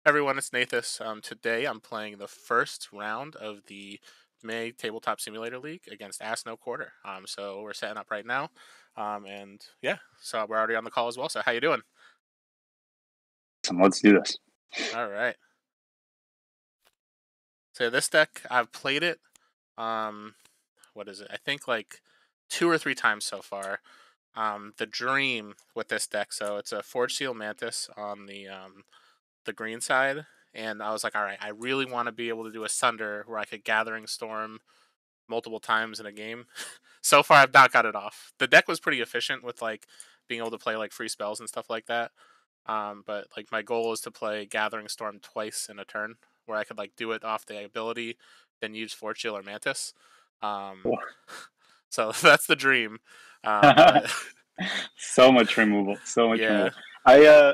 Everyone, it's Nathas. Today I'm playing the first round of the May Tabletop Simulator League against AskNoQuarter. So we're setting up right now, and yeah, so we're already on the call as well. So how you doing? Let's do this. All right. So this deck, I've played it. What is it? I think like 2 or 3 times so far. The dream with this deck, so it's a Forge Seal Mantis on the green side, and I was like, all right, I really want to be able to do a Sunder where I could Gathering Storm multiple times in a game. So far, I've not got it off. The deck was pretty efficient with like being able to play like free spells and stuff like that. But like my goal is to play Gathering Storm twice in a turn, where I could like do it off the ability, then use Forge Seal or Mantis. Um, so that's the dream. But So much removal. So much yeah. removal.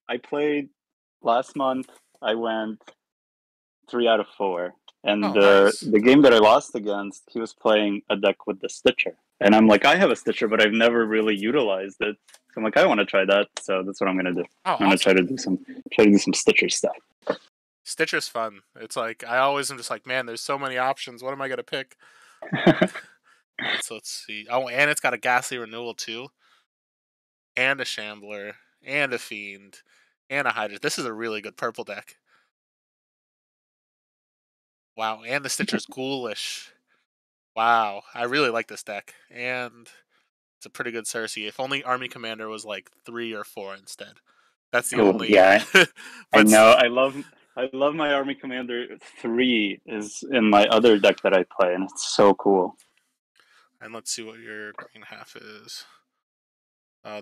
I played last month. I went 3 out of 4, and Oh, nice. the game that I lost against, he was playing a deck with the Stitcher, and I'm like, I have a Stitcher, but I've never really utilized it. So I'm like, I want to try that. So that's what I'm gonna do. Oh, I'm gonna try awesome. to do some Stitcher stuff. Stitcher's fun. It's like I always am just like, man, there's so many options. What am I gonna pick? Let's see. Oh, and it's got a Ghastly Renewal too, and a Shambler, and a Fiend, and a Hydra. This is a really good purple deck. Wow, and the Stitcher's ghoulish. Wow, I really like this deck, and it's a pretty good Cersei. If only Army Commander was like 3 or 4 instead. That's the Oh only. yeah, I But know. I love my Army Commander 3 is in my other deck that I play, and it's so cool. and let's see what your green half is.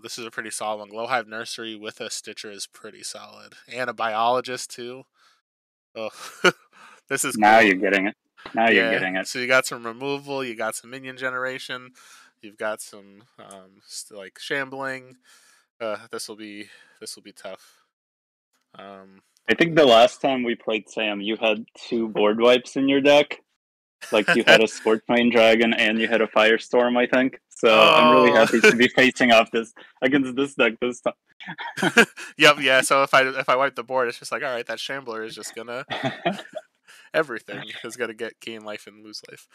This is a pretty solid one. Glowhive Nursery with a Stitcher is pretty solid, and a Biologist too. Oh, this is Now cool. you're getting it. Now you're Yeah, getting it. so you got some removal, you got some minion generation, you've got some like shambling. This will be tough. I think the last time we played Sam, you had 2 board wipes in your deck. Like you had a Scorchmane Dragon and you had a Firestorm, I think. So I'm really Oh, happy to be facing off against this deck this yep, yeah. So if I wipe the board, it's just like, all right, that shambler is just gonna time. everything is gonna gain life and lose life.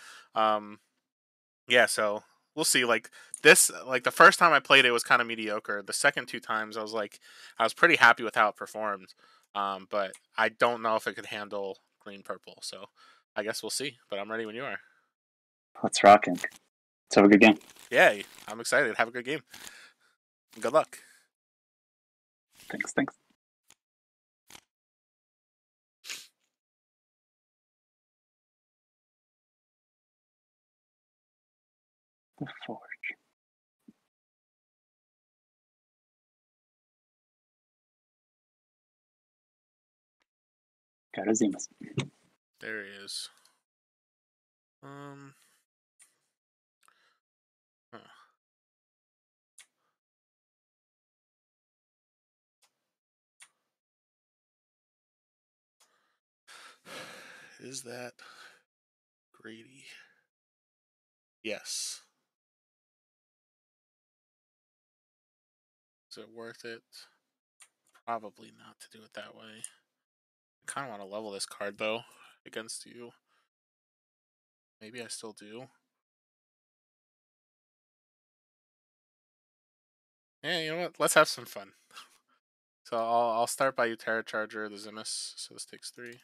Yeah, so we'll see. Like this, like the first time I played it was kind of mediocre. The second 2 times, I was pretty happy with how it performed. But I don't know if it could handle green purple. So I guess we'll see. But I'm ready when you are. Let's rocking. Let's have a good game. Yeah, I'm excited. Have a good game. Good luck. Thanks. The Forge. Karazimas. There he is. Huh. Is that greedy? Yes. Is it worth it? Probably not to do it that way. I kind of want to level this card though against you. Maybe I still do. Yeah, you know what? Let's have some fun. So I'll start by you Terra Charger the Zimus. So this takes 3,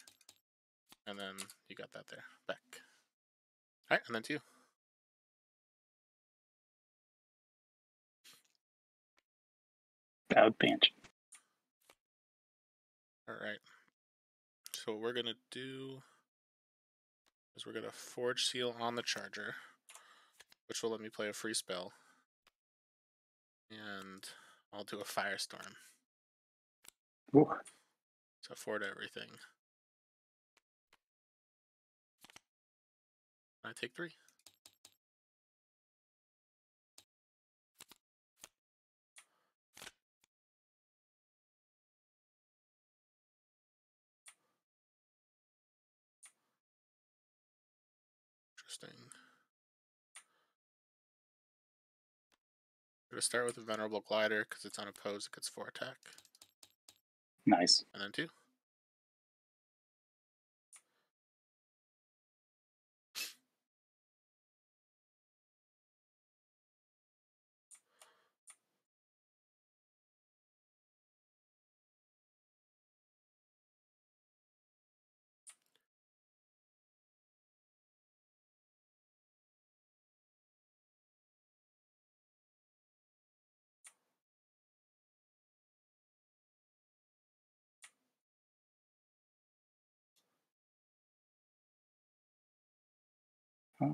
and then you got that there back. All right, and then 2. Bowed Banshee. All right. So what we're gonna do is we're gonna Forge Seal on the Charger, which will let me play a free spell, and I'll do a Firestorm. Ooh. So 4 to everything. I take 3. Interesting. We're gonna start with a Venerable Glider because it's unopposed. It gets 4 attack. Nice. And then 2. Play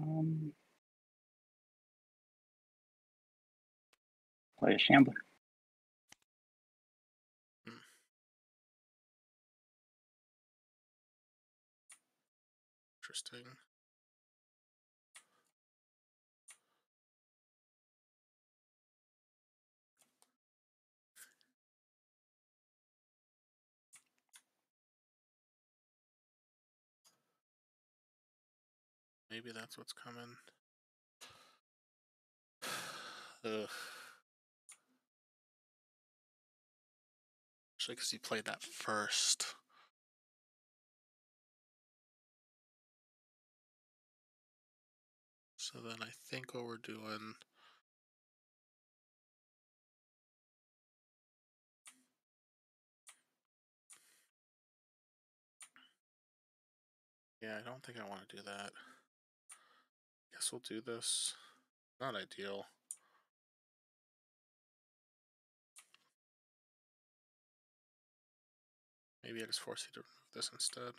a Shambler. Interesting. Maybe that's what's coming. Ugh. Especially because he played that first. So then I think what we're doing... Yeah, I don't think I want to do that. Guess we'll do this. Not ideal. Maybe I just force you to remove this instead.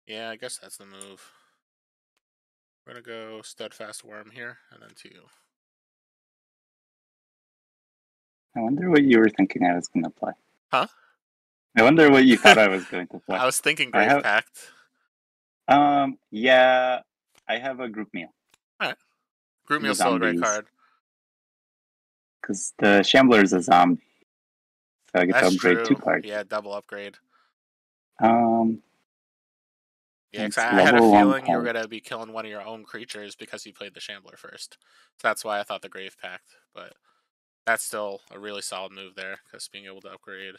Yeah, I guess that's the move. We're gonna go Steadfast Worm here, and then 2. I wonder what you were thinking I was going to play. Huh? I wonder what you thought I was going to play. I was thinking Grave Pact. Yeah, I have a group meal. Alright. Group Meal's still a great card. Because the Shambler is a zombie. So I get to upgrade 2 cards. Yeah, double upgrade. Yeah, because I had a feeling you were going to be killing one of your own creatures because you played the Shambler first. So that's why I thought the Grave Pact. But that's still a really solid move there, because being able to upgrade...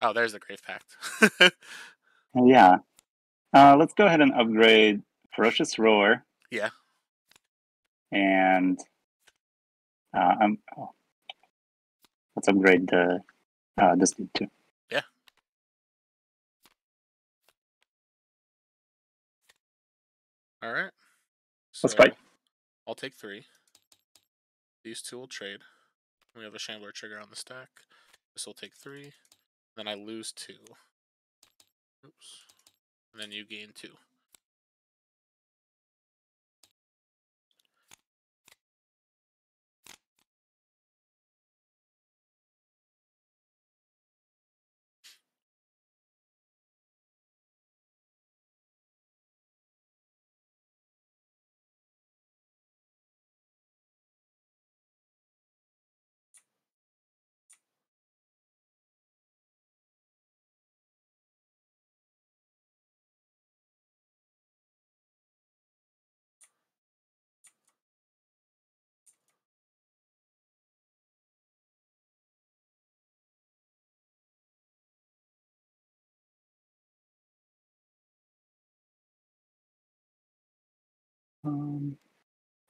Oh, there's the Grave Pact. Yeah. Let's go ahead and upgrade Ferocious Roar. Yeah. And let's upgrade this dude too. Yeah. All right. So let's fight. I'll take 3. These 2 will trade. We have a Shambler trigger on the stack. This will take 3. Then I lose 2. Oops. And then you gain 2.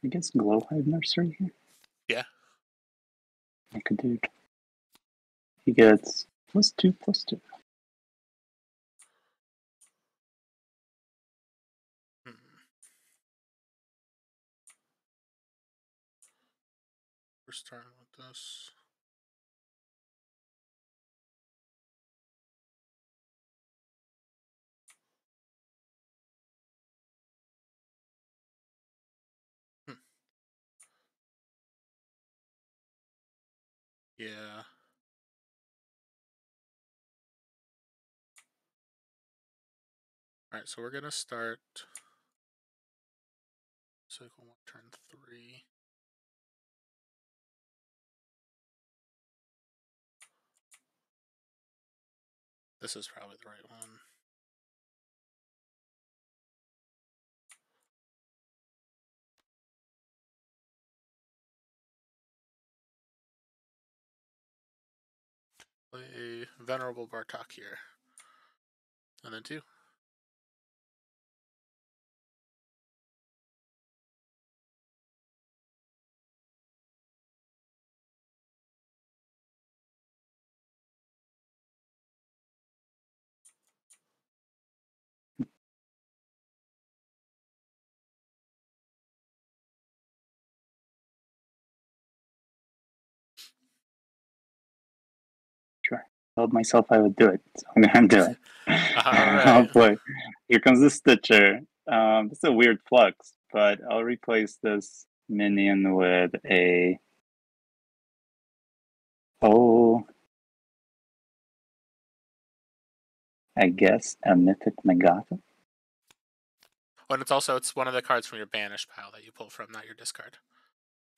I guess Glowhide Nursery here. Yeah. Make a dude. He gets +2/+2. We're starting with this. Yeah. Alright, so we're gonna start cycle 1, turn 3. This is probably the right one. Play a Venerable Bartok here. And then 2. Sure. told myself I would do it, so I'm gonna do it. I'll Alright. play. Here comes the Stitcher. This is a weird flex, but I'll replace this minion with a... Oh, I guess a Mythic Megata. And it's one of the cards from your banished pile that you pull from, not your discard.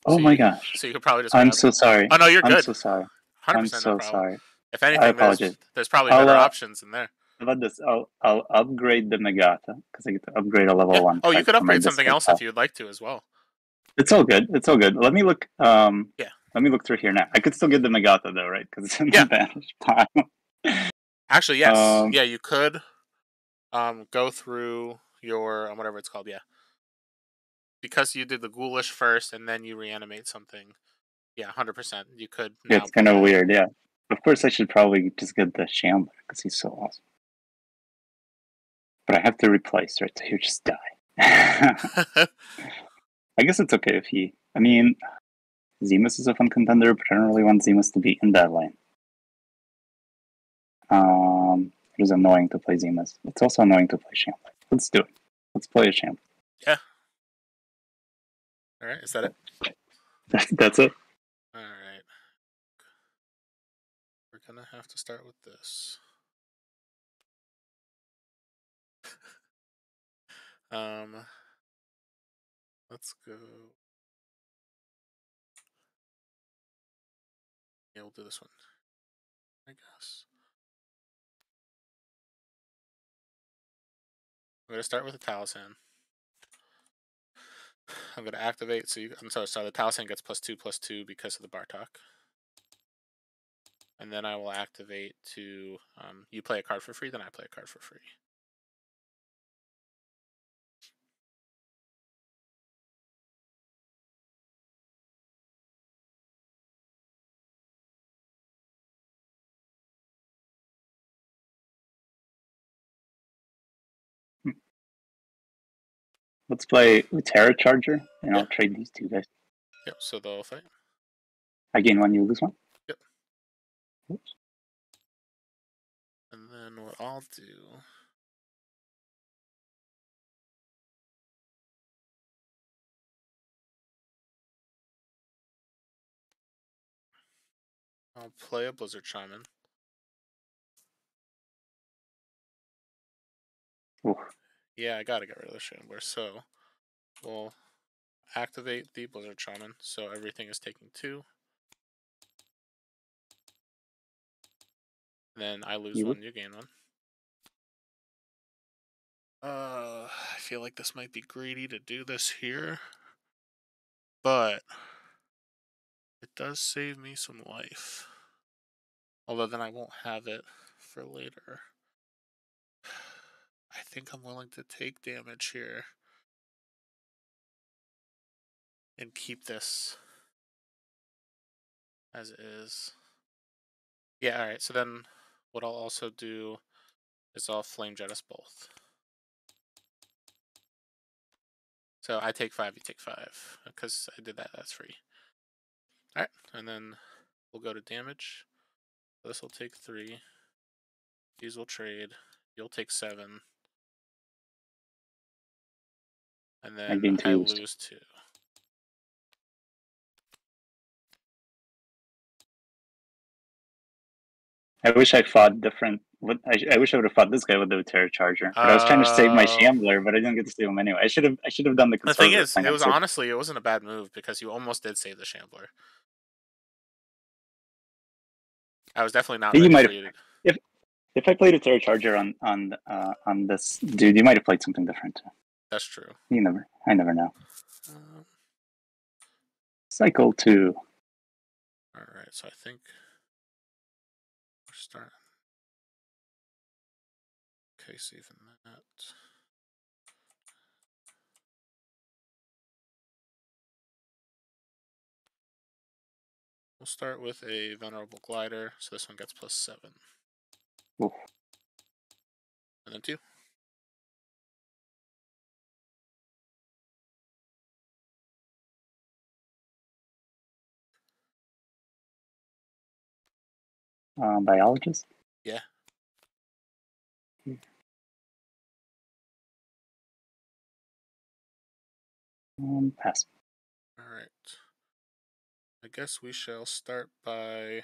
Oh my gosh. So you could probably just I'm grab. so sorry. Oh no, you're I'm good. so sorry. 100% no problem. Sorry. If I anything, apologize. there's probably I'll, better options in there. How about this? I'll upgrade the Megata because I get to upgrade a level 1 Oh, you card could from my upgrade something discard else pile. if you'd like to as well. It's all good. It's all good. Let me look. Yeah. Let me look through here now. I could still get the Megata though, right? Because it's in Yeah. the banished pile. Actually, yes. Yeah, you could go through your whatever it's called. Yeah. Because you did the ghoulish first and then you reanimate something. Yeah, 100%. You could now. Yeah, it's kind of weird. Yeah. Of course, I should probably just get the Shambler because he's so awesome. But I have to replace, right? So he'll just die. I guess it's okay if he. I mean, Zemus is a fun contender, but I don't really want Zemus to be in that lane. It is annoying to play Zemus. It's also annoying to play Shambler. Let's do it. Let's play a Shambler. Yeah. All right. Is that it? That's it. All right. We're gonna have to start with this. Let's go. Yeah, we'll do this one, I guess. I'm gonna start with a Talisman. I'm gonna activate. So I'm sorry. The Talisman gets +2/+2 because of the Bartok. And then I will activate to you play a card for free, then I play a card for free. Let's play Terra Charger, and I'll trade these two guys. Yep, so they'll fight. I gain 1, you lose 1? Yep. Oops. And then what I'll do... I'll play a Blizzard Shaman. Ooh. Yeah, I gotta get rid of the Shambler, so we'll activate the Blizzard Shaman, so everything is taking 2. Then I lose 1, you gain 1. I feel like this might be greedy to do this here, but it does save me some life. Although then I won't have it for later. I think I'm willing to take damage here and keep this as is. Yeah, alright, so then what I'll also do is I'll Flame Jet us both. So I take 5, you take 5. Because I did that, that's free. Alright, and then we'll go to damage. This will take 3. These will trade. You'll take 7. And then I lose 2. I wish I fought different. I wish I would have fought this guy with the Terra Charger. But I was trying to save my Shambler, but I didn't get to save him anyway. I should have done the conservative thing is, thing. it wasn't a bad move because you almost did save the Shambler. I was definitely not ready for you to... If I played a Terra Charger on this dude, you might have played something different. That's true. I never know. Cycle 2. Alright, so I think we're starting. Okay, saving that. We'll start with a Venerable Glider, so this one gets +7. Oof. And then 2. Biologist? Yeah. Pass. Alright. I guess we shall start by...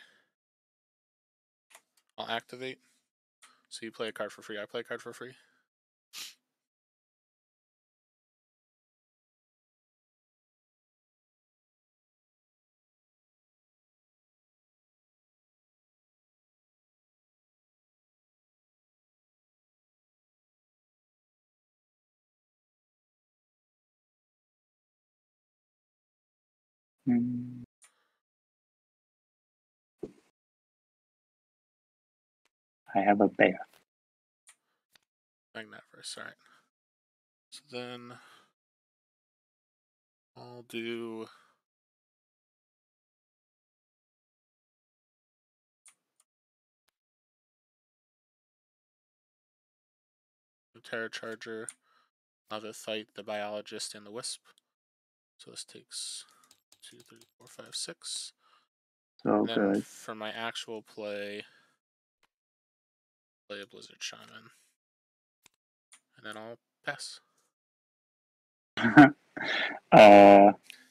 I'll activate. So you play a card for free, I play a card for free. I have a bear. Magnetverse, alright. So then I'll do... the Terra Charger. I'll have it fight the Biologist and the Wisp. So this takes 2, 3, 4, 5, 6. So and then good. for my actual play a Blizzard Shaman. And then I'll pass.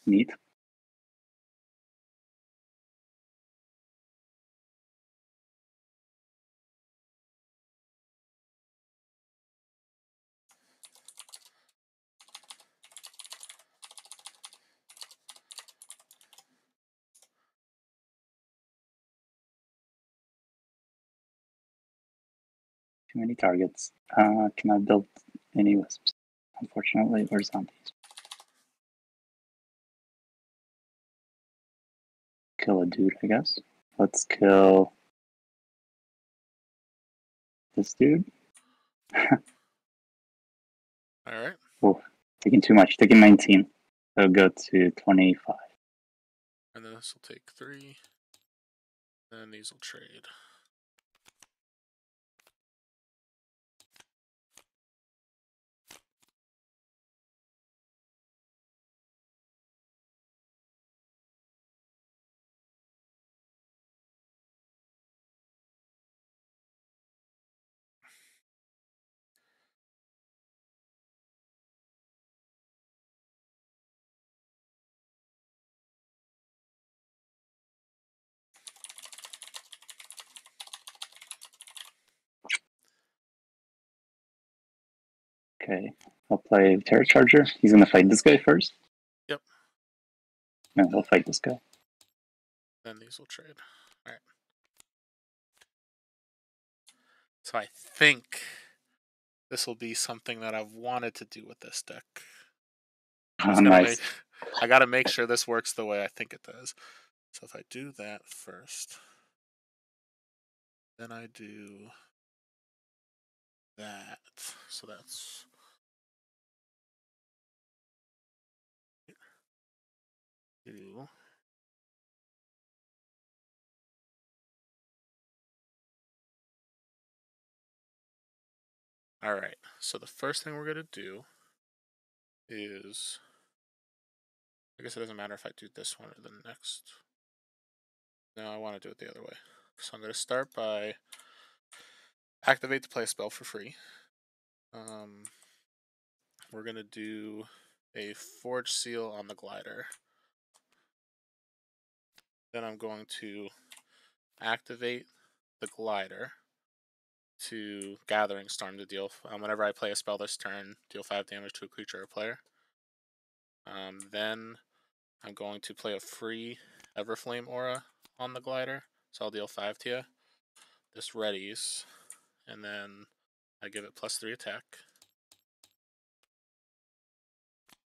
Neat. Too many targets. Cannot build any wisps, unfortunately, or zombies. Kill a dude, I guess. Let's kill this dude. Alright. Oh, taking too much. Taking 19. So go to 25. And then this will take 3. And these will trade. Okay, I'll play Terror Charger. He's gonna fight this guy first? Yep. No, he'll fight this guy. Then these will trade. Alright. So I think this will be something that I've wanted to do with this deck. Nice. I gotta make sure this works the way I think it does. So if I do that first, then I do that. So that's 2. Alright, so the first thing we're gonna do is, I guess it doesn't matter if I do this one or the next. No, I want to do it the other way. So I'm going to start by activate to play a spell for free. We're going to do a Forge Seal on the Glider. Then I'm going to activate the Glider to Gathering Storm to deal, whenever I play a spell this turn, deal 5 damage to a creature or player. Then I'm going to play a free Everflame Aura on the Glider, so I'll deal 5 to you. This readies, and then I give it +3 attack.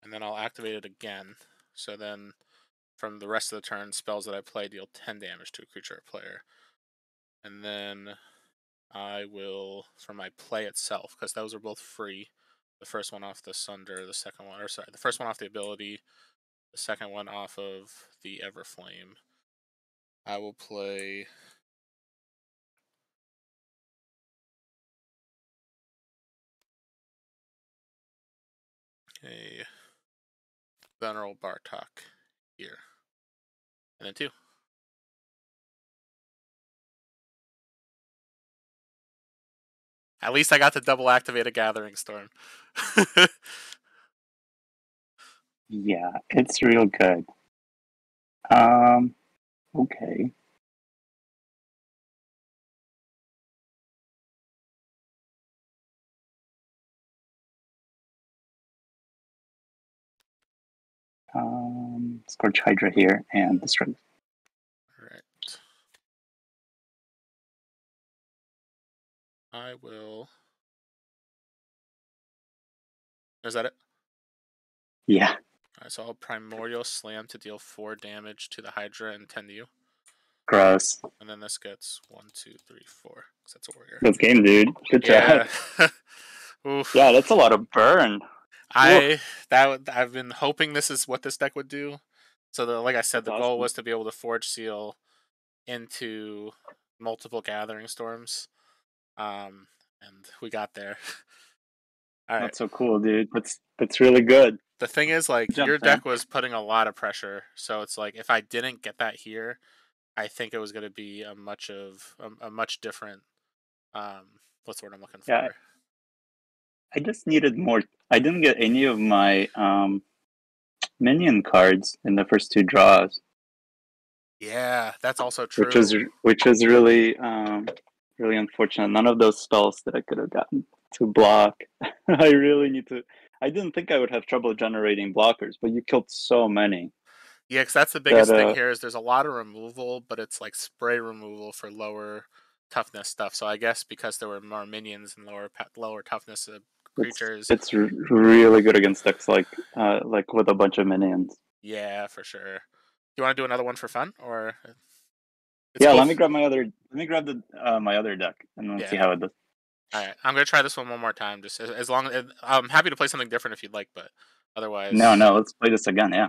And then I'll activate it again. So then from the rest of the turn, spells that I play deal 10 damage to a creature or player. And then I will, for my play itself, because those are both free, the first one off the Sunder, the second one, or sorry, the first one off the ability, the second one off of the Everflame. I will play a Venerable Bartok here. And then 2. At least I got to double activate a Gathering Storm. Yeah, it's real good. Okay. Scorch Hydra here and destroy. Alright. I will... Is that it? Yeah. Alright, so I'll Primordial Slam to deal 4 damage to the Hydra and 10 to you. Gross. And then this gets 1, 2, 3, 4. Because that's a warrior. Good game, dude. Good job. Yeah. Oof. Yeah, that's a lot of burn. I've been hoping this is what this deck would do. So like I said, That's the goal awesome. was to be able to Forge Seal into multiple Gathering Storms. And we got there. All right. That's so cool, dude. That's really good. The thing is, like, Good job, your Sam. deck was putting a lot of pressure. So it's like, if I didn't get that here, I think it was going to be a much different, what's the word I'm looking for? Yeah, I just needed more. I didn't get any of my minion cards in the first 2 draws. Yeah, that's also true. Which is really really unfortunate. None of those spells that I could have gotten to block. I really need to. I didn't think I would have trouble generating blockers, but you killed so many. Yeah, because that's the biggest thing here is there's a lot of removal, but it's like spray removal for lower toughness stuff. So I guess because there were more minions and lower toughness creatures, it's really good against decks like with a bunch of minions. Yeah, for sure. Do you want to do another one for fun, or? Yeah, cool. Let me grab my other. Let me grab the my other deck and let's see how it does. All right, I'm gonna try this one more time. Just as long as I'm happy to play something different if you'd like, but otherwise. No, let's play this again. Yeah.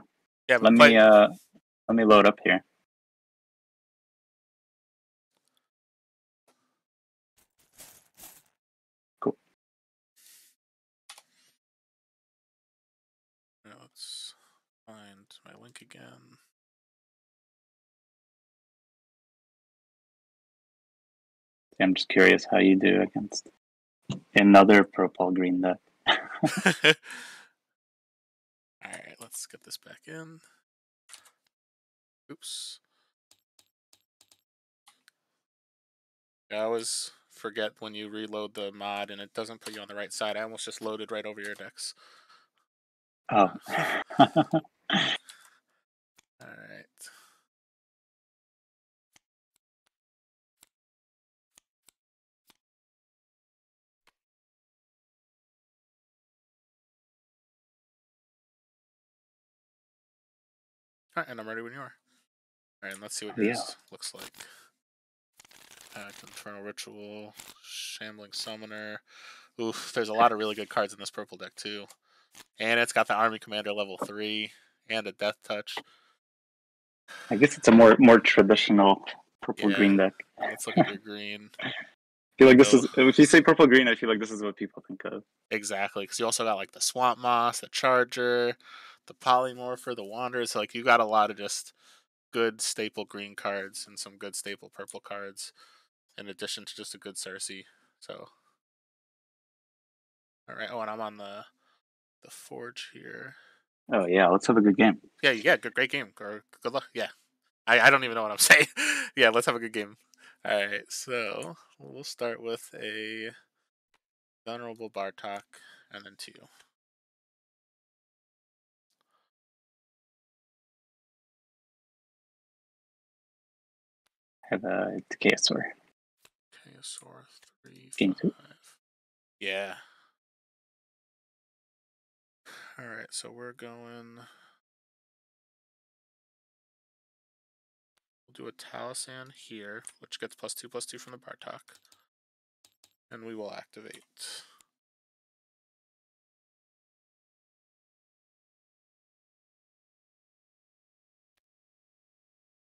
Yeah, but let me load up here. Cool. Now let's find my link again. I'm just curious how you do against another purple green deck. All right, let's get this back in. Oops. I always forget when you reload the mod and it doesn't put you on the right side. I almost just loaded right over your decks. Oh. All right. All right, and I'm ready when you are. All right, and let's see what yours looks like. Infernal Ritual, Shambling Summoner. Oof, there's a lot of really good cards in this purple deck too. And it's got the Army Commander level 3 and a Death Touch. I guess it's a more traditional purple-green deck. Let's look at your green. I feel like this is, if you say purple-green, I feel like this is what people think of. Exactly, because you also got like the Swamp Moss, the Charger, the Polymorpher, the Wanderer. So like you got a lot of just good staple green cards and some good staple purple cards, in addition to just a good Cersei. So, all right. Oh, and I'm on the Forge here. Oh yeah, let's have a good game. Yeah, great game. Or good luck. Yeah, I don't even know what I'm saying. Yeah, let's have a good game. All right, so we'll start with a Vulnerable Bartok, and then 2. I have a Chaosaur. Chaosaur 3, Game 2. Yeah. All right, so we're going. We'll do a Talisan here, which gets +2/+2 from the Bartok, and we will activate.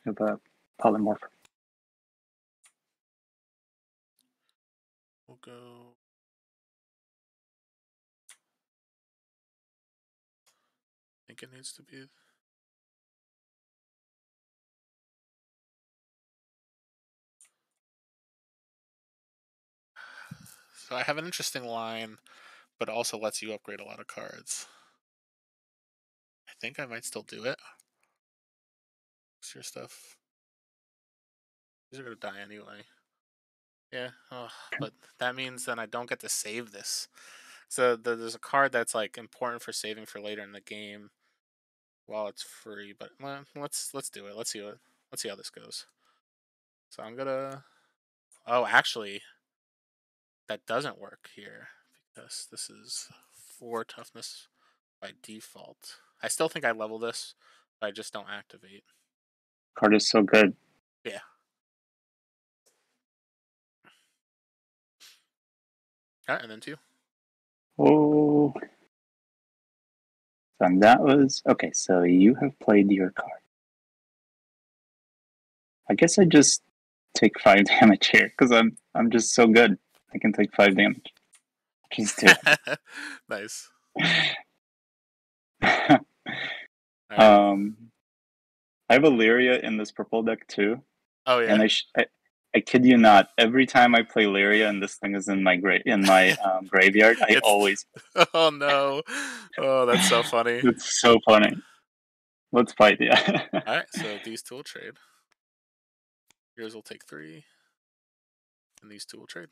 Have a Polymorph. We'll go. I think it needs to be. So I have an interesting line, but also lets you upgrade a lot of cards. I think I might still do it. What's your stuff? These are gonna die anyway. Yeah, but that means then I don't get to save this. So there's a card that's like important for saving for later in the game while it's free. But well, let's do it. Let's see how this goes. So I'm gonna. Oh, actually, that doesn't work here because this is 4 toughness by default. I still think I level this, but I just don't activate. Card is so good. Yeah. All right, and then 2. Oh. So that was okay. So you have played your card. I guess I just take 5 damage here because I'm just so good. I can take 5 damage. Just do Nice. it. All right. I have Illyria in this purple deck too, Oh yeah. and I kid you not. Every time I play Lyria and this thing is in my graveyard, I It's. always. Oh no. Oh, that's so funny. It's so funny. Let's fight, yeah. All right, so these two will trade. Yours will take 3, and these two will trade.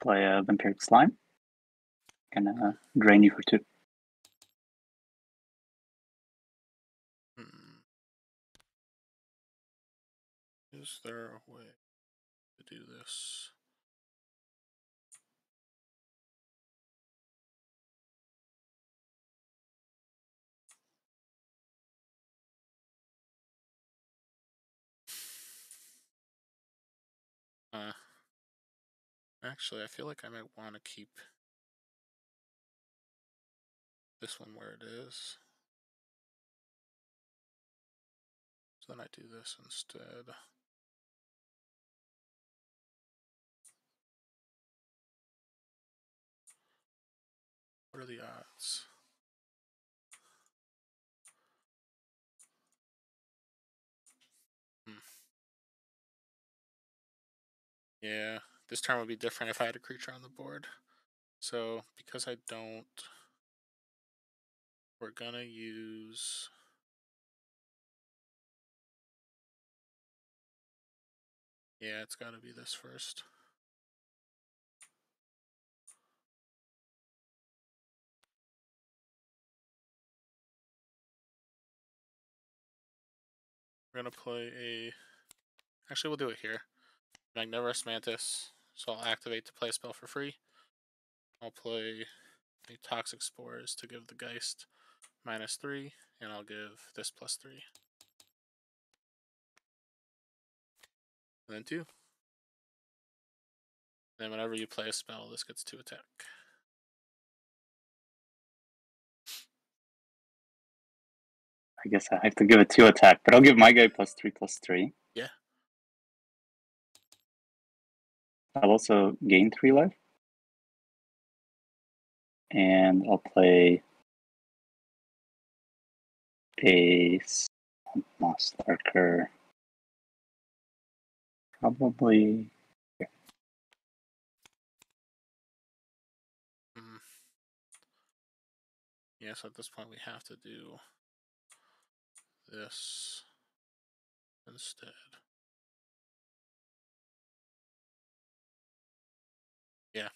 Play a Vampiric Slime. Gonna drain you for 2. Hmm. Is there a way to do this? Actually, I feel like I might want to keep this one where it is. So then I do this instead. What are the odds? Hmm. Yeah, this turn would be different if I had a creature on the board. So, because I don't, we're gonna use... Yeah, it's gotta be this first. We're gonna play a... Actually, we'll do it here. Magnivorous Mantis. So I'll activate to play a spell for free. I'll play the Toxic Spores to give the Geist -3, and I'll give this +3. And then 2. Then whenever you play a spell, this gets 2 attack. I guess I have to give it 2 attack, but I'll give my guy +3/+3. Yeah. I'll also gain 3 life. And I'll play a Moss Lurker. Probably. Mm. Yeah, so at this point we have to do this instead. Yeah.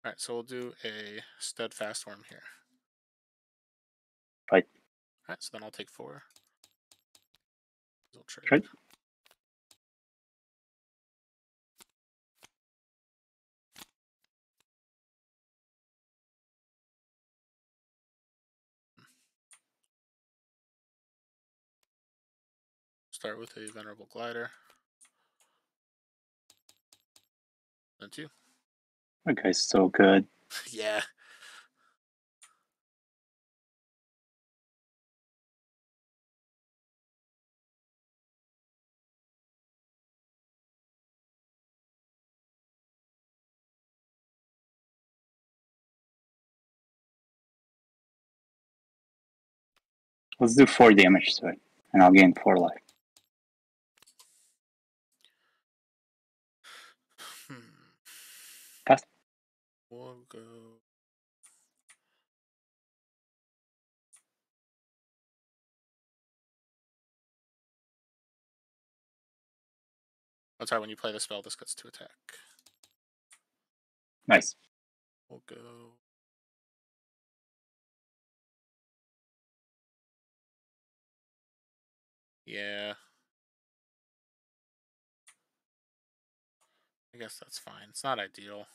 Alright, so we'll do a Steadfast Worm here. Fight. Alright, so then I'll take 4. We'll trade. Trade. Start with a Venerable Glider. Then 2. That guy's so good. Yeah. Let's do 4 damage to it, and I'll gain 4 life. Pass. We'll go. Oh, sorry, when you play the spell, this gets to attack. Nice. We'll go. Yeah. I guess that's fine. It's not ideal.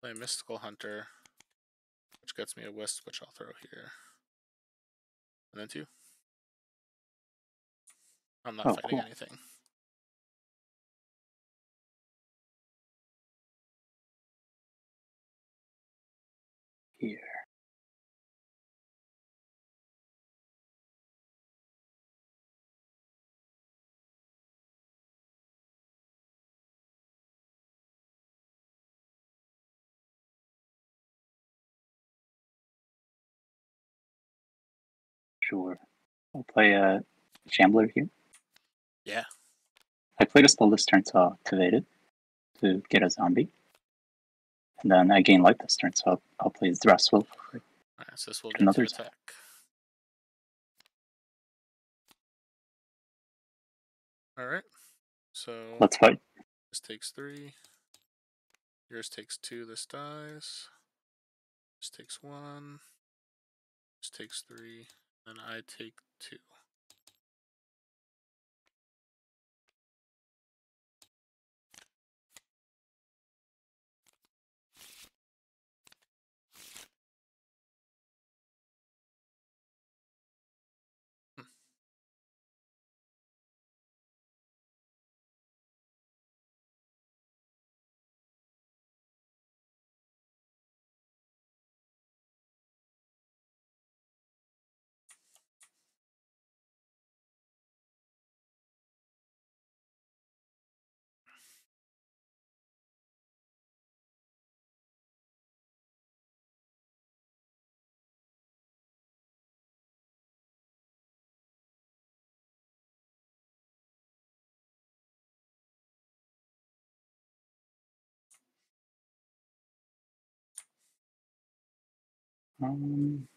Play Mystical Hunter, which gets me a Wisp, which I'll throw here. And then 2. I'm not fighting cool. anything. Here. Sure. I'll play a Shambler here. Yeah. I played a spell this turn to activate it to get a zombie. And then I gain life this turn, so I'll play Dressel for it. Alright, so this will get Another to attack. Alright. So let's fight. This takes 3. Yours takes 2, this dies. This takes 1. This takes 3. And I take 2. Um,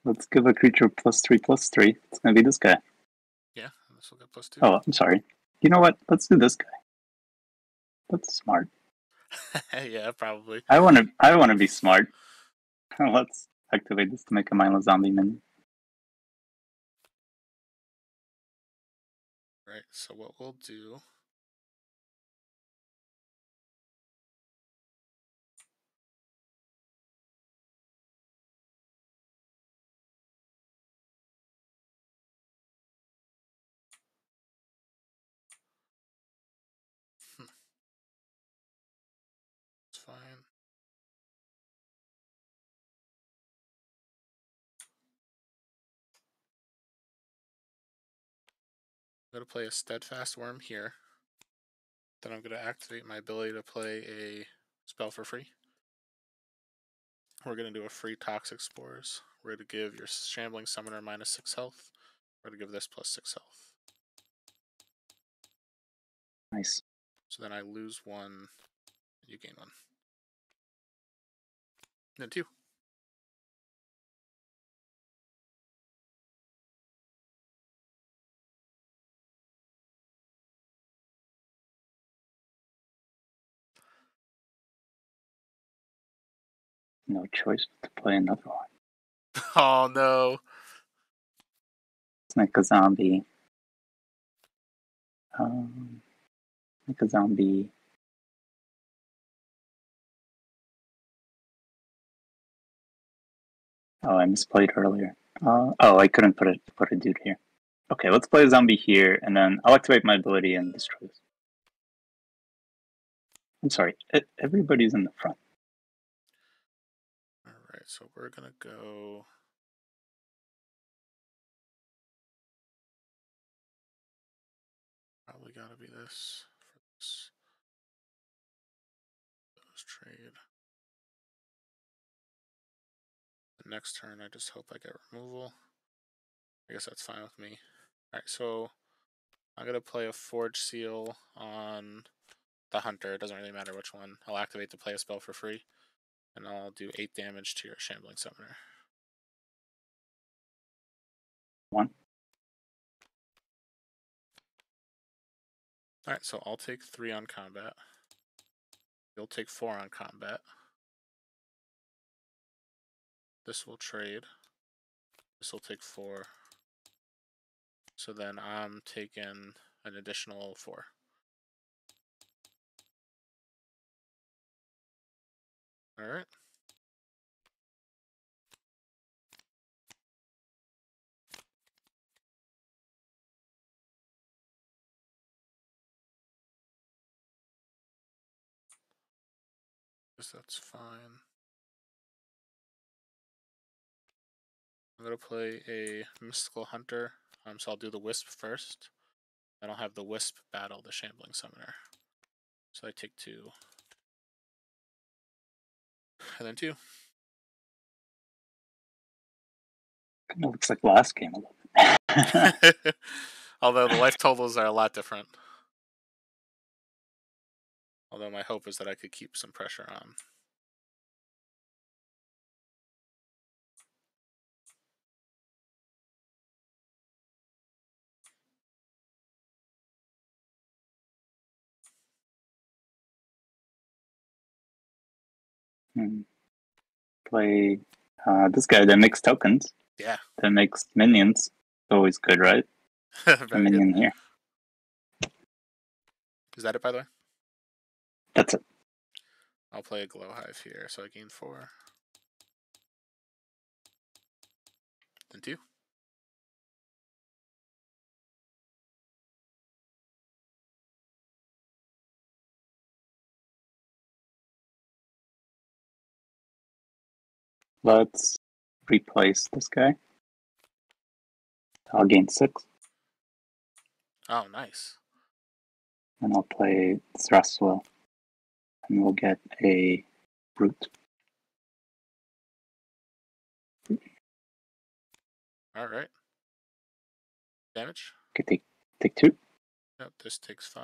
let's give a creature +3/+3. It's gonna be this guy. Yeah, and this will get +2. Oh, I'm sorry. You know what? Let's do this guy. That's smart. Yeah, probably. I wanna be smart. Let's activate this to make a mindless zombie minion. Right, so what we'll do... It's fine. I'm going to play a Steadfast Worm here. Then I'm going to activate my ability to play a spell for free. We're going to do a free Toxic Spores. We're going to give your Shambling Summoner -6 health. We're going to give this +6 health. Nice. So then I lose 1, you gain 1. Then 2. No choice but to play another one. Oh no. Let's make a zombie. Make a zombie. Oh, I misplayed earlier. I couldn't put a dude here. Okay, let's play a zombie here, and then I'll activate my ability and destroy this. I'm sorry, everybody's in the front. Alright, so we're gonna go... Probably gotta be this for this. Those trade. The next turn, I just hope I get removal. I guess that's fine with me. Alright, so I'm gonna play a Forge Seal on the Hunter. It doesn't really matter which one. I'll activate to play a spell for free, and I'll do 8 damage to your Shambling Summoner. 1. Alright, so I'll take 3 on combat. You'll take 4 on combat. This will trade. This will take 4. So then I'm taking an additional 4. Alright. Guess that's fine. I'm going to play a Mystical Hunter, so I'll do the Wisp first. Then I'll have the Wisp battle the Shambling Summoner. So I take 2. And then 2. Kind of looks like last game a little bit. Although the life totals are a lot different. Although my hope is that I could keep some pressure on. Play this guy that makes tokens. Yeah. That makes minions. Always good, right? A Very minion good. here. Is that it, by the way? That's it. I'll play a Glow Hive here, so I gain 4. Then 2. Let's replace this guy. I'll gain 6. Oh, nice. And I'll play Thrustwell. And we'll get a root. Alright. Damage? Okay, take 2. Yep, this takes 5.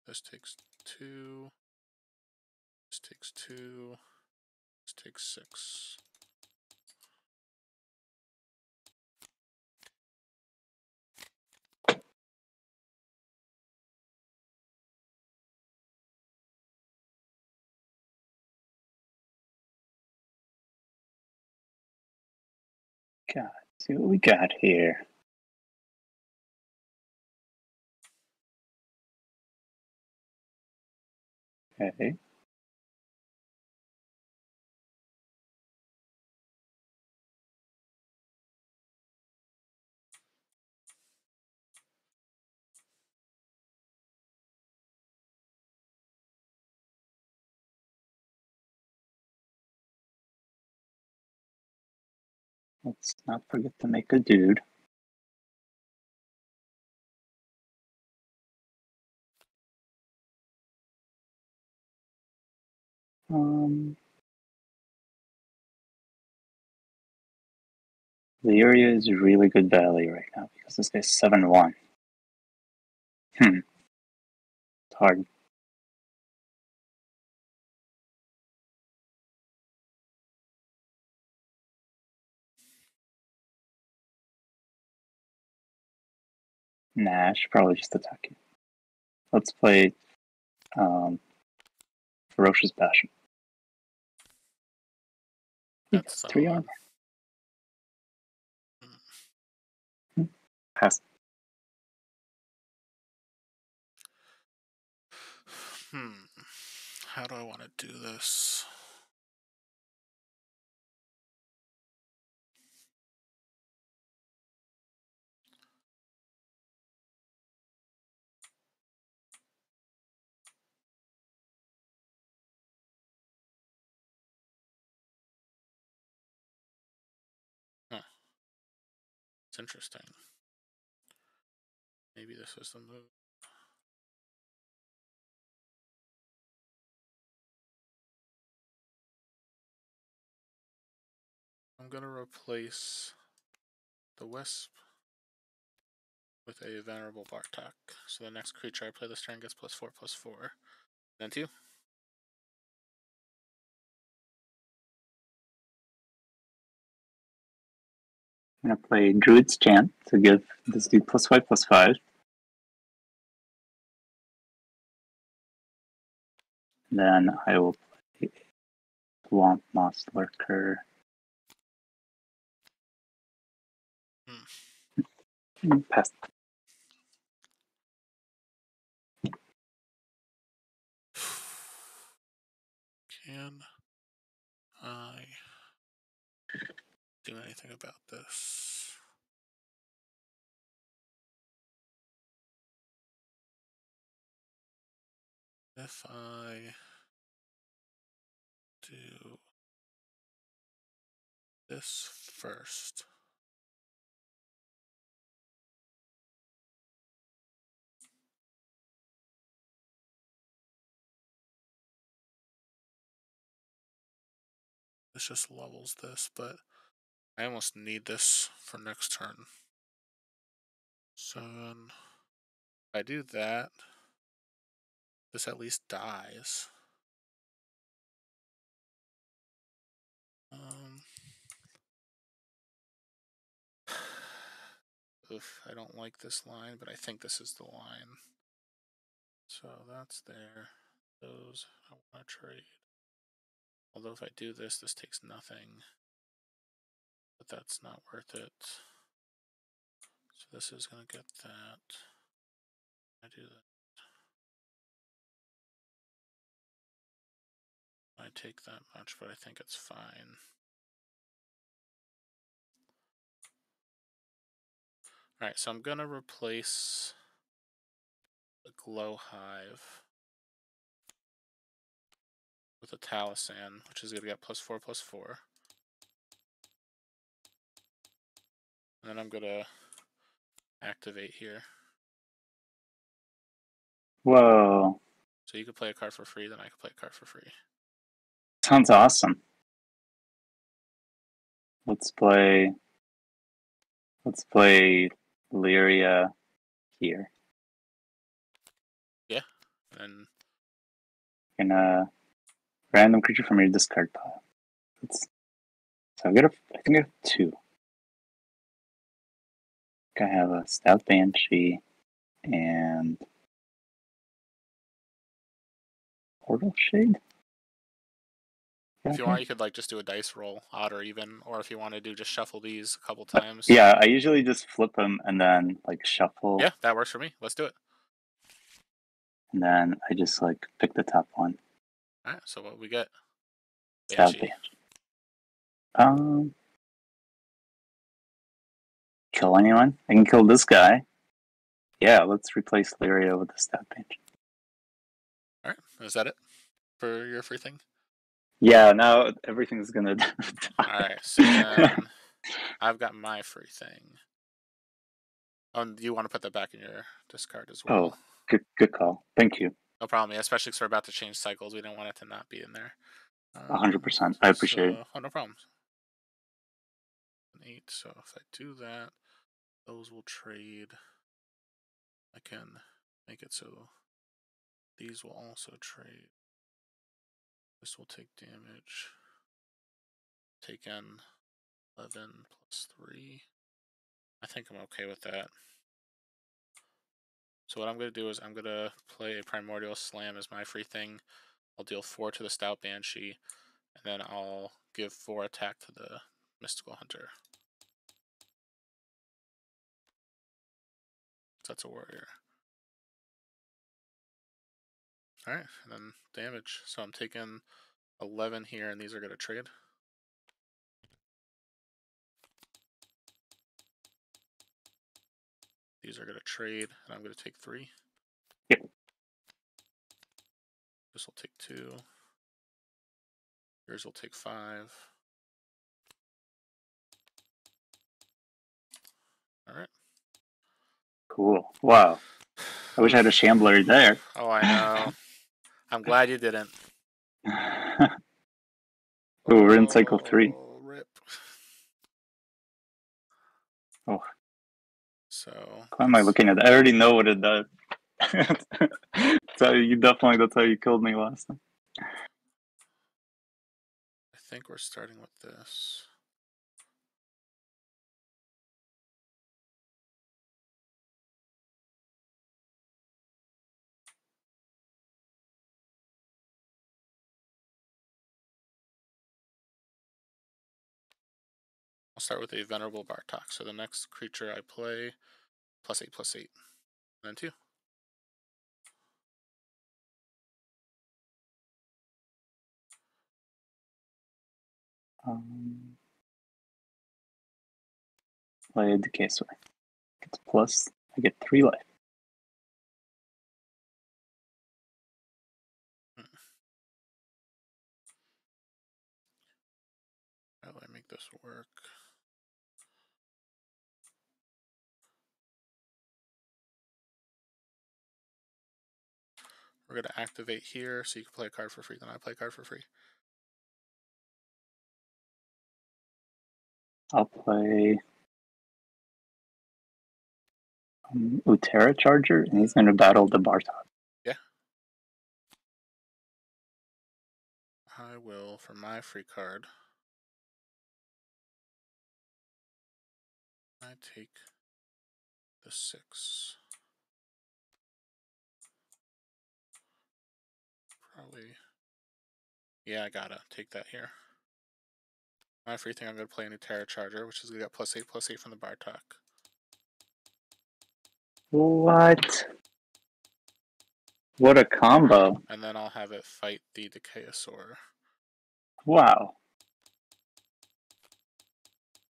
This takes 2. This takes 2. This takes 6. God, see what we got here. Okay. Let's not forget to make a dude. The area is a really good value right now because this guy's 7-1. It's hard. Nah, I should probably just attack you. Let's play Ferocious Passion. That's 3 armor. Pass. How do I want to do this? interesting. Maybe this is the move. I'm going to replace the Wisp with a Venerable Bartok. So the next creature I play this turn gets +4/+4. Then 2. I'm going to play Druid's Chant to give this dude +5/+5. Then I will play Swamp Moss Lurker. Pass. Can I do anything about this? If I do this first. This just levels this, but I almost need this for next turn. So then if I do that, this at least dies. Oof, I don't like this line, but I think this is the line. So that's there. Those I want to trade. Although if I do this, this takes nothing. But that's not worth it. So this is going to get that. I do that. I take that much, but I think it's fine. Alright, so I'm going to replace the Glow Hive with a Talisan, which is going to get +4/+4. And then I'm going to activate here. Whoa. So you could play a card for free, then I could play a card for free. Sounds awesome. Let's play Lyria here. Yeah. And Gonna random creature from your discard pile. So I think I have 2. I have a Stout Banshee and Portal Shade. if you want, you could like just do a dice roll, odd or even, or if you want to do just shuffle these a couple times. Yeah, I usually just flip them and then like shuffle. Yeah, that works for me. Let's do it. And then I just like pick the top one. Alright, so what we get? Stout Banshee. Banshee. Kill anyone? I can kill this guy. Yeah, let's replace Lyria with the Stout Banshee. Alright, is that it for your free thing? Yeah, now everything's gonna die. Alright, so then I've got my free thing. Oh, do you want to put that back in your discard as well? Oh, good call. Thank you. No problem, yeah, especially because we're about to change cycles. We don't want it to not be in there. 100%. I appreciate it. Oh, no problem. 8, so if I do that, those will trade. I can make it so these will also trade. This will take damage. Take in 11 +3. I think I'm okay with that. So what I'm going to do is I'm going to play a Primordial Slam as my free thing. I'll deal 4 to the Stout Banshee, and then I'll give 4 attack to the Mystical Hunter. So that's a warrior. Alright, and then damage. So I'm taking 11 here, and these are going to trade. These are going to trade, and I'm going to take 3. Yep. This will take 2. Yours will take 5. All right. Cool. Wow. I wish I had a Shambler there. Oh, I know. I'm glad you didn't. Oh, we're in cycle 3. Rip. Oh. So. Why am I looking at that? I already know what it does. So that's how you killed me last time. I think we're starting with this. I'll start with a Venerable Bartok. So the next creature I play, +8/+8. And then 2. Play a Decay Sword. It's plus, I get 3 life. How do I make this work? We're going to activate here, so you can play a card for free. Then I play a card for free. I'll play Utera Charger, and he's going to battle the Bartok. Yeah. I will, for my free card, I take the 6. Probably. Yeah, I gotta take that here. My free thing, I'm going to play a new Terra Charger, which is going to get +8/+8 from the Bartok. What? What a combo. And then I'll have it fight the Decayosaur. Wow.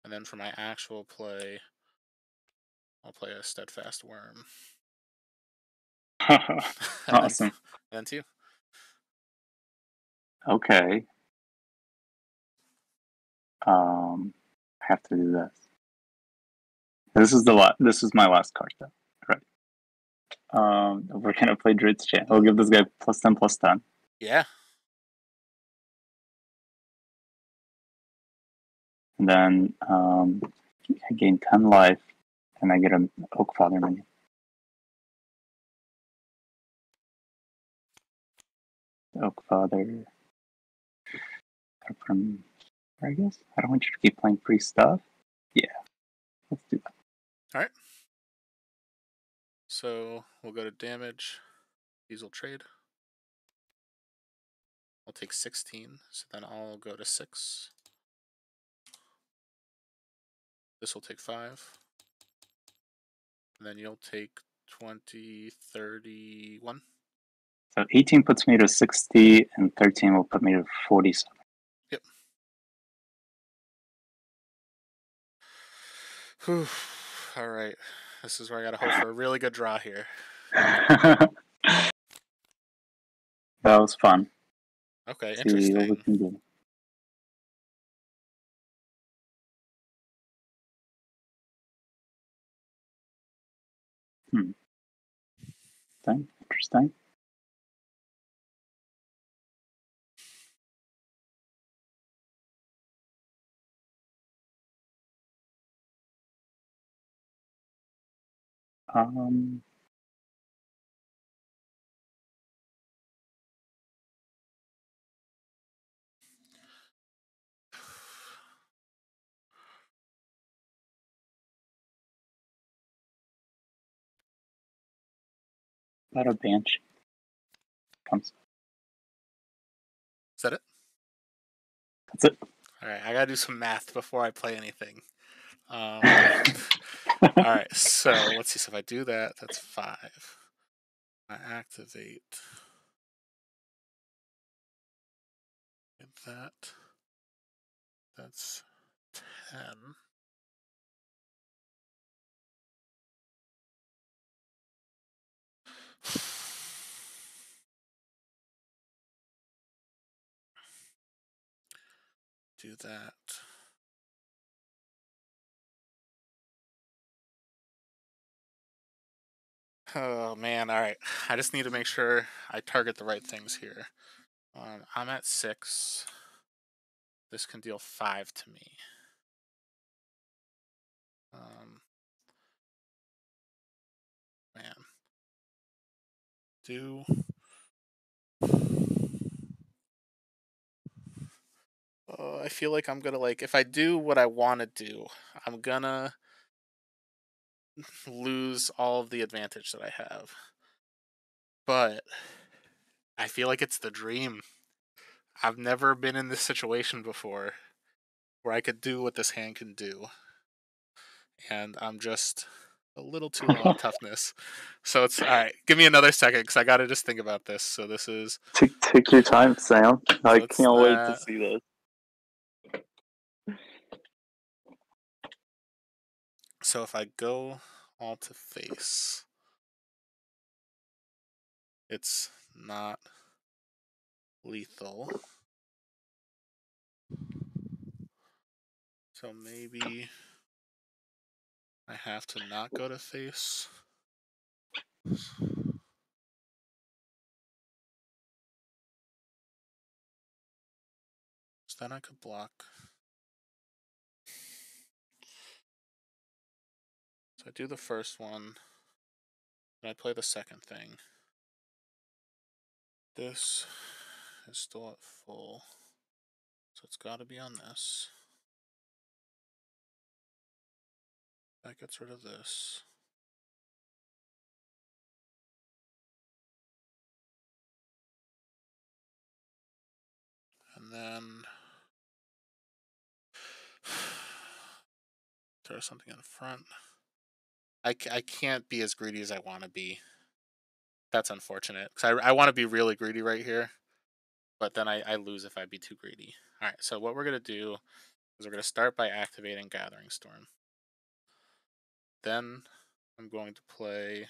And then for my actual play, I'll play a Steadfast Worm. Awesome. And then 2. Okay. I have to do this. This is my last card, though. Right. We're gonna play Druid's Chant. I'll give this guy +10/+10. Yeah. And then I gain 10 life, and I get an Oakfather minion. Oakfather. From, I guess. I don't want you to keep playing free stuff. Yeah. Let's do that. Alright. So we'll go to damage. These will trade. I'll take 16, so then I'll go to 6. This will take 5. And then you'll take 20, 31. So 18 puts me to 60, and 13 will put me to 47. Yep. Whew. Alright. This is where I gotta hope for a really good draw here. That was fun. Okay, See what we interesting. can do. Interesting. About a Banshee. Comes. Is that it? That's it. Alright, I gotta do some math before I play anything. Alright, so let's see. So if I do that, that's 5. I activate that. That's 10. Do that. Oh man, all right. I just need to make sure I target the right things here. I'm at 6. This can deal 5 to me. Man. I feel like I'm gonna if I do what I want to do, I'm gonna lose all of the advantage that I have. But I feel like it's the dream. I've never been in this situation before where I could do what this hand can do. And I'm just a little too low on toughness. So it's all right. Give me another second because I got to just think about this. So this is. Take your time, Sam. I So it's can't wait to that. see this. So if I go all to face, it's not lethal. So maybe I have to not go to face. So then I could block. So I do the first one, and I play the second thing. This is still at full, so it's got to be on this. That gets rid of this. And then throw something in front. I can't be as greedy as I want to be. That's unfortunate, because I want to be really greedy right here, but then I lose if I be too greedy. All right, so what we're going to do is we're going to start by activating Gathering Storm. Then I'm going to play...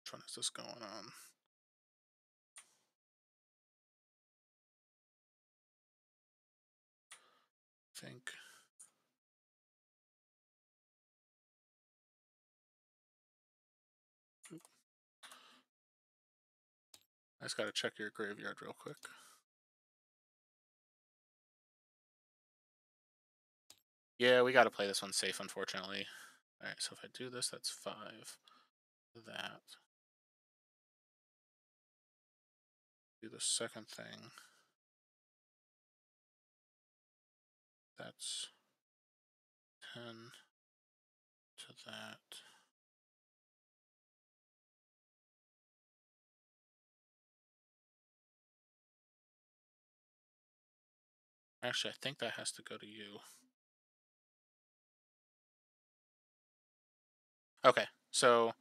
Which one is this going on? I think... I just gotta check your graveyard real quick. Yeah, we gotta play this one safe, unfortunately. Alright, so if I do this, that's 5. That. Do the second thing. That's 10 to that. Actually, I think that has to go to you. Okay, so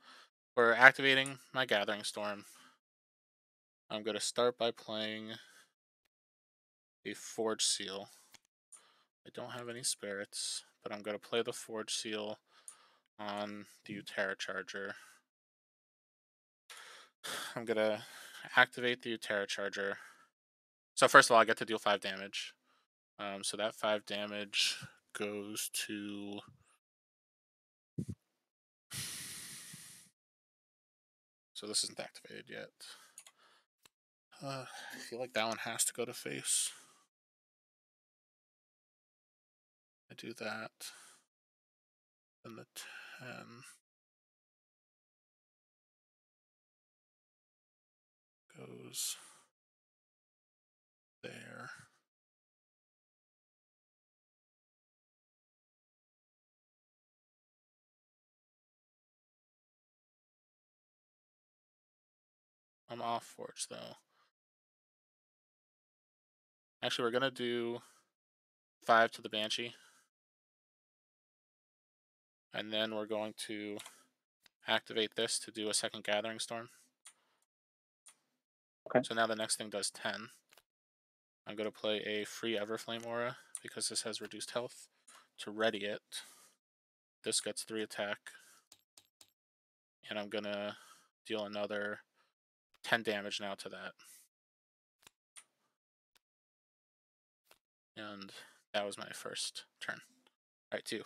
we're activating my Gathering Storm. I'm going to start by playing a Forge Seal. I don't have any spirits, but I'm going to play the Forge Seal on the Utera Charger. I'm going to activate the Utera Charger. So first of all, I get to deal 5 damage. So that 5 damage goes to... So this isn't activated yet. I feel like that one has to go to face. I do that. Then the 10 goes there. I'm off Forge though. Actually, we're gonna do 5 to the Banshee. And then we're going to activate this to do a second Gathering Storm. Okay. So now the next thing does 10. I'm going to play a free Everflame Aura because this has reduced health to ready it. This gets 3 attack. And I'm going to deal another 10 damage now to that. And That was my first turn. All right, 2.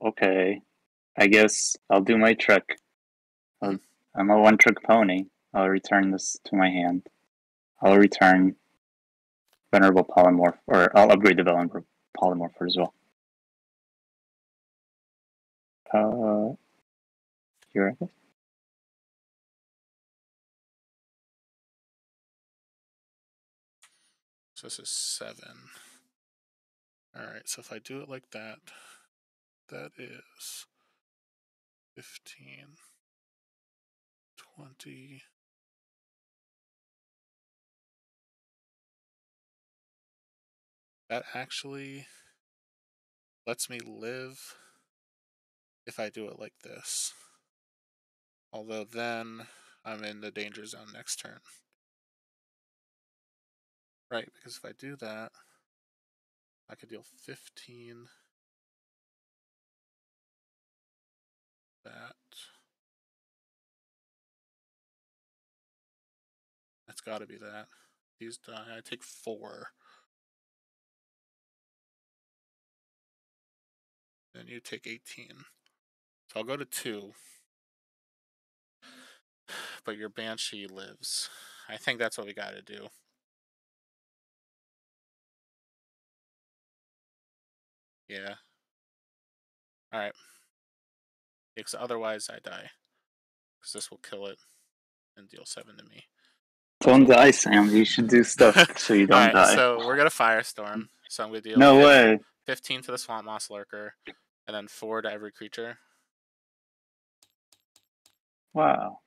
Okay. I guess I'll do my trick. I'm a one-trick pony. I'll return this to my hand. I'll return Venerable Polymorph, or I'll upgrade the Venerable Polymorph as well. Here I go. So this is 7. Alright, so if I do it like that, that is 15, 20. That actually lets me live if I do it like this. Although then I'm in the danger zone next turn. Right, because if I do that, I could deal 15. That. That's got to be that. These die. I take 4. Then you take 18. So I'll go to 2. But your Banshee lives. I think that's what we got to do. Yeah. Alright. Because otherwise I die. Because this will kill it and deal 7 to me. Don't die, Sam. You should do stuff so you don't die. So we're going to Firestorm. So I'm going to deal No way. 15 to the Swamp Moss Lurker. And then 4 to every creature. Wow.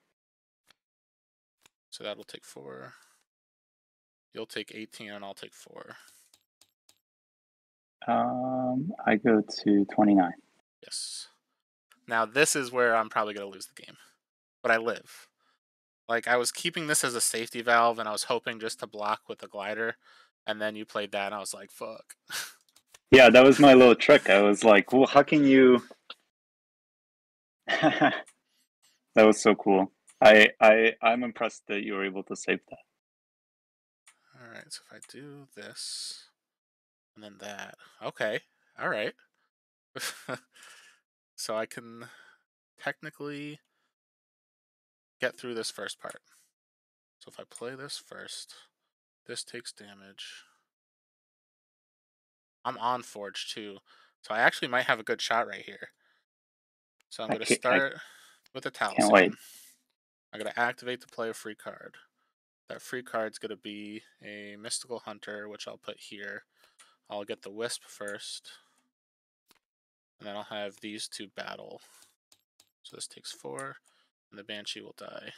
So that'll take 4. You'll take 18 and I'll take 4. I go to 29. Yes. Now this is where I'm probably going to lose the game. But I live. Like, I was keeping this as a safety valve, and I was hoping just to block with the glider. And then you played that, and I was like, fuck. Yeah, that was my little trick. I was like, well, how can you... That was so cool. I'm impressed that you were able to save that. Alright, so if I do this, and then that. Okay, alright. So I can technically get through this first part. So if I play this first, this takes damage. I'm on Forge too, so I actually might have a good shot right here. So I'm going to start with a Talisman. Can't wait. I'm going to activate to play a free card. That free card's going to be a Mystical Hunter, which I'll put here. I'll get the Wisp first, and then I'll have these 2 battle. So this takes 4, and the Banshee will die.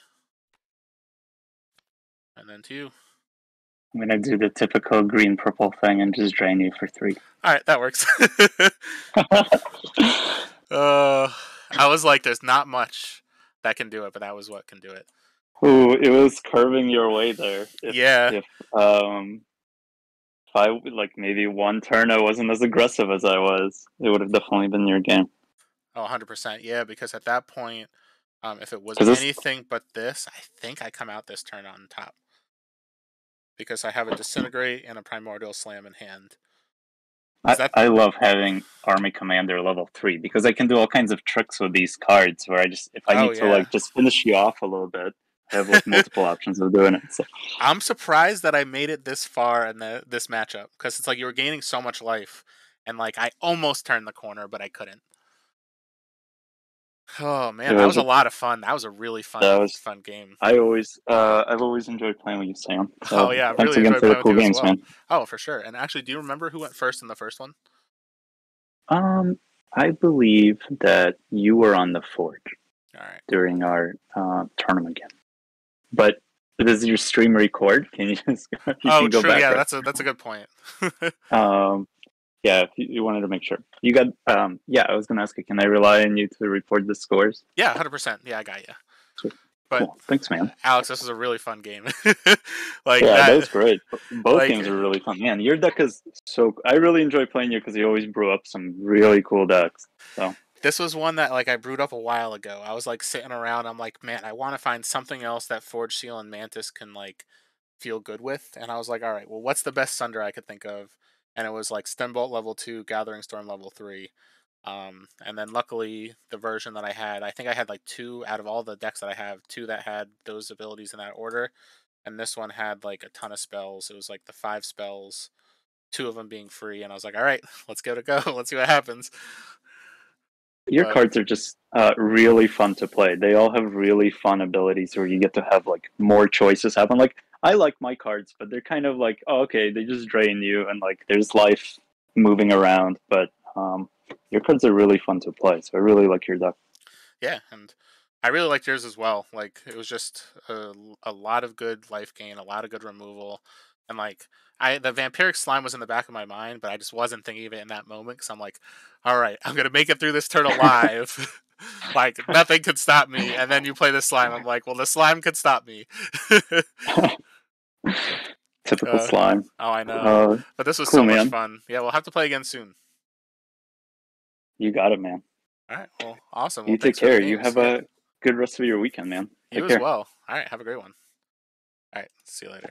And then to you. I'm going to do the typical green-purple thing and just drain you for 3. Alright, that works. I was like, there's not much that can do it, but that was what can do it. Ooh, it was curving your way there. If I, like, maybe one turn I wasn't as aggressive as I was, it would have definitely been your game. Oh, 100%. Yeah, because at that point, if it was anything but this, I think I come out this turn on top. Because I have a Disintegrate and a Primordial Slam in hand. I love having Army Commander level 3 because I can do all kinds of tricks with these cards where if I need to like just finish you off a little bit, I have like multiple options of doing it. So. I'm surprised that I made it this far in this matchup because it's like you were gaining so much life, and like I almost turned the corner, but I couldn't. Oh man, that was a lot of fun. That was a really fun game. I've always enjoyed playing with you, Sam. So yeah, I really enjoyed playing with you as well. Man. Oh, for sure. And actually, do you remember who went first in the first one? I believe that you were on the Forge. All right. During our tournament game. But does your stream record? Can you just true. Back, yeah, right? That's a good point. Yeah, if you wanted to make sure. You got yeah, I was gonna ask you, can I rely on you to report the scores? Yeah, 100%. Yeah, I got you. Sweet. But Cool. Thanks, man. Alex, this was a really fun game. Like Yeah, that that, was great. Both like games are really fun. Man, your deck is so. I really enjoy playing you because you always brew up some really cool decks. So this was one that like I brewed up a while ago. I was like sitting around. I'm like, man, I want to find something else that Forge Seal and Mantis can like feel good with. And I was like, all right, well, what's the best Sunder I could think of? And it was like Stembolt level 2, Gathering Storm level 3. And then luckily, the version that I think I had like two out of all the decks that I have, two that had those abilities in that order. And this one had like a ton of spells. It was like the 5 spells, two of them being free. And I was like, all right, let's give it a go. Let's see what happens. your But cards are just really fun to play. They all have really fun abilities where you get to have like more choices happen. Like I like my cards, but they're kind of like, oh, okay, they just drain you, and like there's life moving around. But your cards are really fun to play, so I really like your deck. yeah, and I really liked yours as well. Like it was just a lot of good life gain, a lot of good removal, and like the vampiric slime was in the back of my mind, but I just wasn't thinking of it in that moment because I'm like, all right, I'm gonna make it through this turn alive. Like nothing could stop me. And then you play the slime. I'm like, well, the slime could stop me. Typical uh, slime. oh, I know. Uh, But this was cool, so much man. fun. Yeah, we'll have to play again soon. You got it, man. All right. Well, awesome. Well, You take thanks for the care. You games. have Yeah, a good rest of your weekend, man. you Take as care. well. All right. Have a great one. All right. See you later.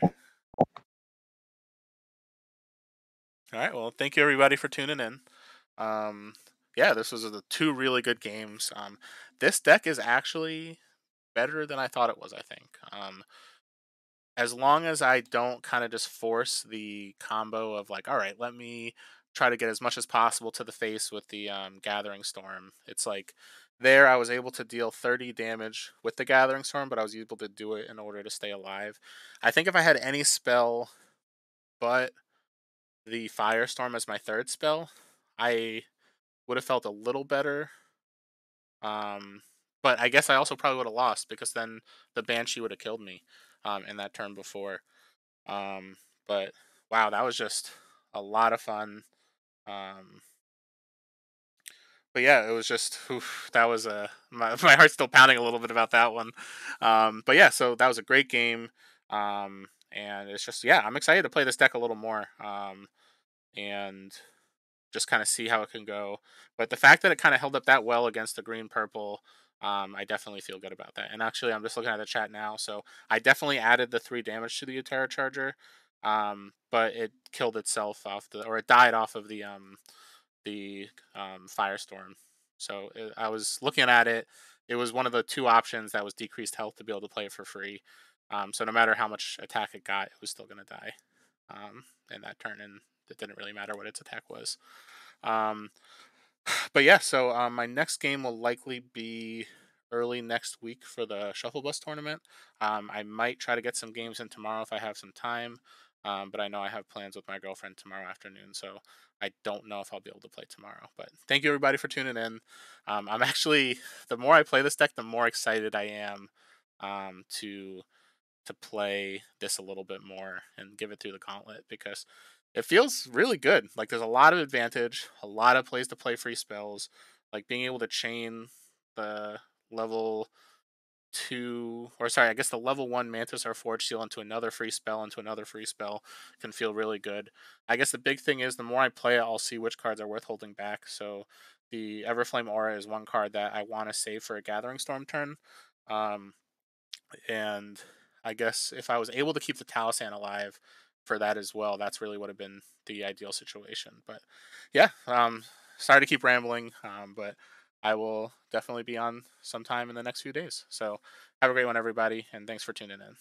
All right. Well, thank you everybody for tuning in. Um, yeah, this was the two really good games. This deck is actually better than I thought it was. I think. As long as I don't kind of just force the combo of like, all right, let me try to get as much as possible to the face with the Gathering Storm. It's like there I was able to deal 30 damage with the Gathering Storm, but I was able to do it in order to stay alive. I think if I had any spell but the Firestorm as my third spell, I would have felt a little better. Um, but I guess I also probably would have lost because then the Banshee would have killed me in that turn before. Um, but wow, that was just a lot of fun. Um, but yeah, it was just oof, that was my heart's still pounding a little bit about that one. But yeah, so that was a great game. And it's just yeah, I'm excited to play this deck a little more. And just kind of see how it can go. But the fact that it kind of held up that well against the green purple, I definitely feel good about that. And actually, I'm just looking at the chat now, so I definitely added the 3 damage to the Utera Charger, but it killed itself off or it died off of the Firestorm. So I was looking at it. It was one of the two options that was decreased health to be able to play it for free. So no matter how much attack it got, it was still going to die in that turn, and it didn't really matter what its attack was. Um, but yeah, so my next game will likely be early next week for the Shuffle Bus tournament. I might try to get some games in tomorrow if I have some time, but I know I have plans with my girlfriend tomorrow afternoon, so I don't know if I'll be able to play tomorrow. But thank you everybody for tuning in. I'm actually, the more I play this deck, the more excited I am to play this a little bit more and give it through the gauntlet because it feels really good. Like there's a lot of advantage, a lot of plays to play free spells, like being able to chain the level 2 or sorry, I guess the level 1 Mantis or Forge Seal into another free spell can feel really good. I guess the big thing is the more I play it, I'll see which cards are worth holding back. So the Everflame Aura is one card that I want to save for a Gathering Storm turn. Um, and I guess if I was able to keep the Talisman alive for that as well, that's really would have been the ideal situation. But yeah, sorry to keep rambling, but I will definitely be on sometime in the next few days. So have a great one, everybody, and thanks for tuning in.